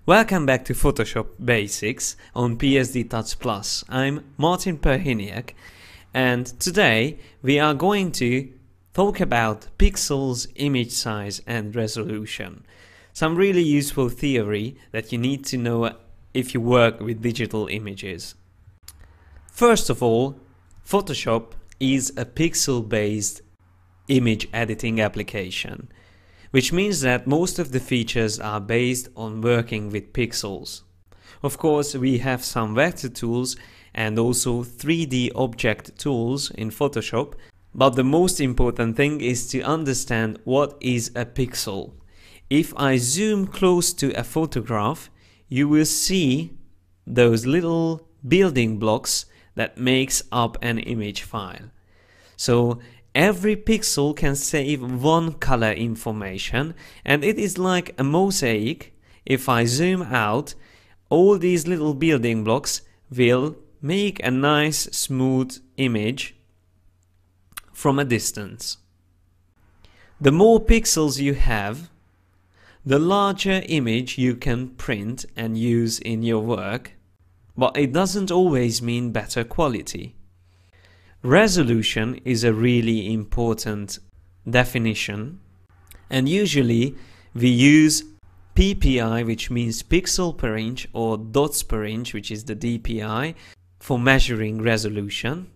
Welcome back to Photoshop Basics on Psdtuts Plus. I'm Martin Perhiniak, and today we are going to talk about pixels, image size and resolution. Some really useful theory that you need to know if you work with digital images. First of all, Photoshop is a pixel-based image editing application, which means that most of the features are based on working with pixels. Of course, we have some vector tools and also 3D object tools in Photoshop, but the most important thing is to understand what is a pixel. If I zoom close to a photograph, you will see those little building blocks that makes up an image file. So every pixel can save one color information, and it is like a mosaic. If I zoom out, all these little building blocks will make a nice smooth image from a distance. The more pixels you have, the larger image you can print and use in your work, but it doesn't always mean better quality. Resolution is a really important definition, and usually we use PPI, which means pixel per inch, or dots per inch, which is the DPI, for measuring resolution.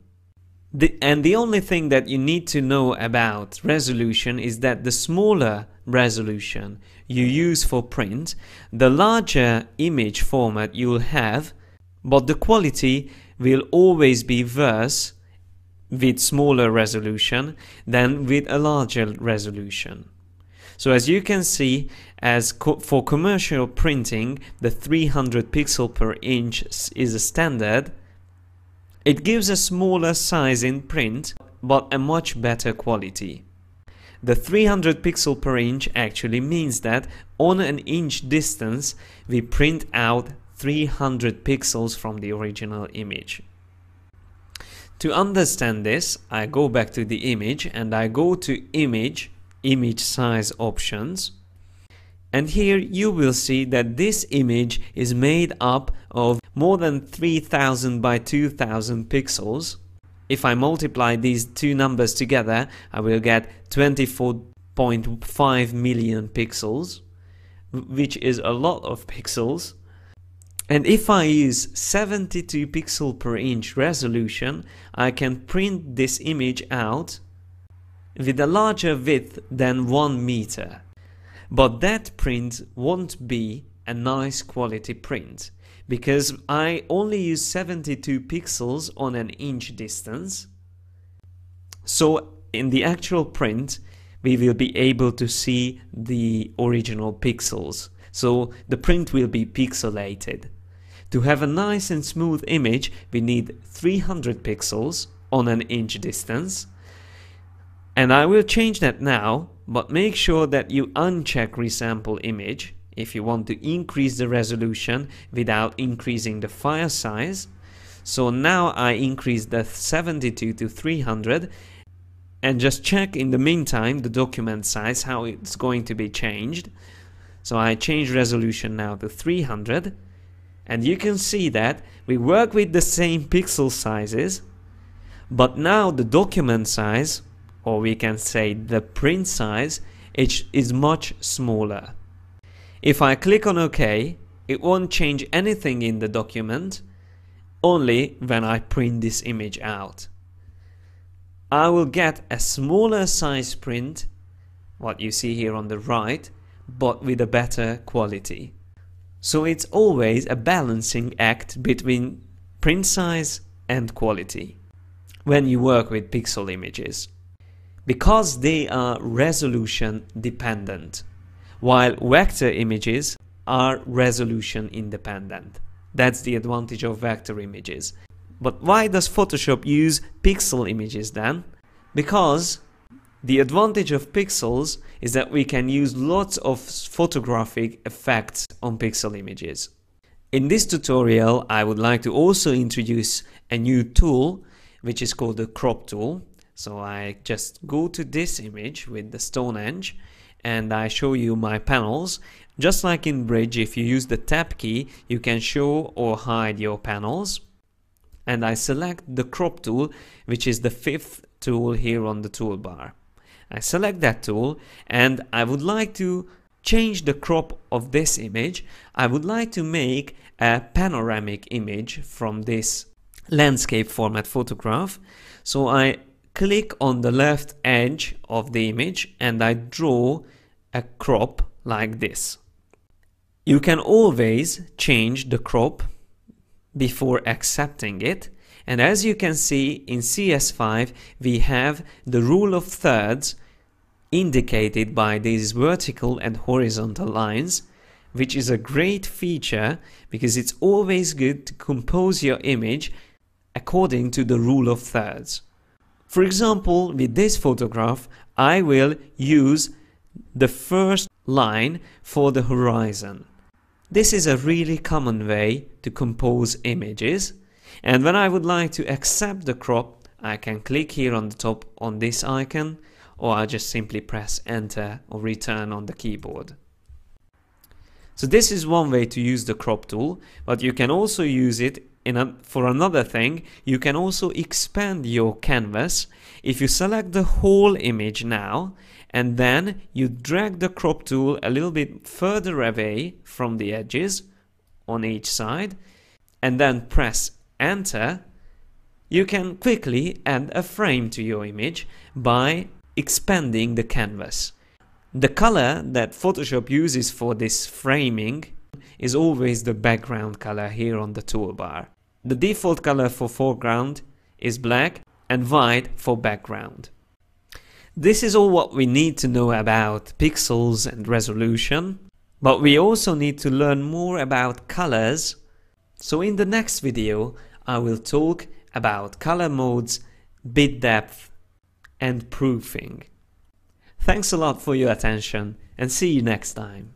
And the only thing that you need to know about resolution is that the smaller resolution you use for print, the larger image format you'll have, but the quality will always be worse with smaller resolution than with a larger resolution. So as you can see, for commercial printing, the 300 pixel per inch is a standard. It gives a smaller size in print, but a much better quality. The 300 pixel per inch actually means that on an inch distance, we print out 300 pixels from the original image. To understand this, I go back to the image and I go to image size options. And here you will see that this image is made up of more than 3000 by 2000 pixels. If I multiply these two numbers together, I will get 24.5 million pixels, which is a lot of pixels. And if I use 72 pixel per inch resolution, I can print this image out with a larger width than 1 meter. But that print won't be a nice quality print, because I only use 72 pixels on an inch distance. So in the actual print, we will be able to see the original pixels. So the print will be pixelated. To have a nice and smooth image, we need 300 pixels on an inch distance. And I will change that now, but make sure that you uncheck resample image if you want to increase the resolution without increasing the file size. So now I increase the 72 to 300, and just check in the meantime the document size, how it's going to be changed. So I change resolution now to 300. And you can see that we work with the same pixel sizes, but now the document size, or we can say the print size, is much smaller. If I click on OK, it won't change anything in the document, only when I print this image out. I will get a smaller size print, what you see here on the right, but with a better quality. So it's always a balancing act between print size and quality when you work with pixel images, because they are resolution dependent, while vector images are resolution independent. That's the advantage of vector images. But why does Photoshop use pixel images then? Because the advantage of pixels is that we can use lots of photographic effects on pixel images. In this tutorial, I would like to also introduce a new tool, which is called the crop tool. So I just go to this image with the Stonehenge and I show you my panels. Just like in Bridge, if you use the tab key, you can show or hide your panels. And I select the crop tool, which is the 5th tool here on the toolbar. I select that tool and I would like to change the crop of this image. I would like to make a panoramic image from this landscape format photograph. So I click on the left edge of the image and I draw a crop like this. You can always change the crop before accepting it, and as you can see in CS5 we have the rule of thirds indicated by these vertical and horizontal lines, which is a great feature because it's always good to compose your image according to the rule of thirds. For example, with this photograph I will use the first line for the horizon. This is a really common way to compose images, and when I would like to accept the crop, I can click here on the top on this icon, or I just simply press enter or return on the keyboard. So this is one way to use the crop tool, but you can also use it for another thing. You can also expand your canvas. If you select the whole image now and then you drag the crop tool a little bit further away from the edges on each side and then press enter, you can quickly add a frame to your image by expanding the canvas. The color that Photoshop uses for this framing is always the background color here on the toolbar. The default color for foreground is black and white for background. This is all what we need to know about pixels and resolution, but we also need to learn more about colors. So in the next video I will talk about color modes, bit depth and proofing. Thanks a lot for your attention and see you next time.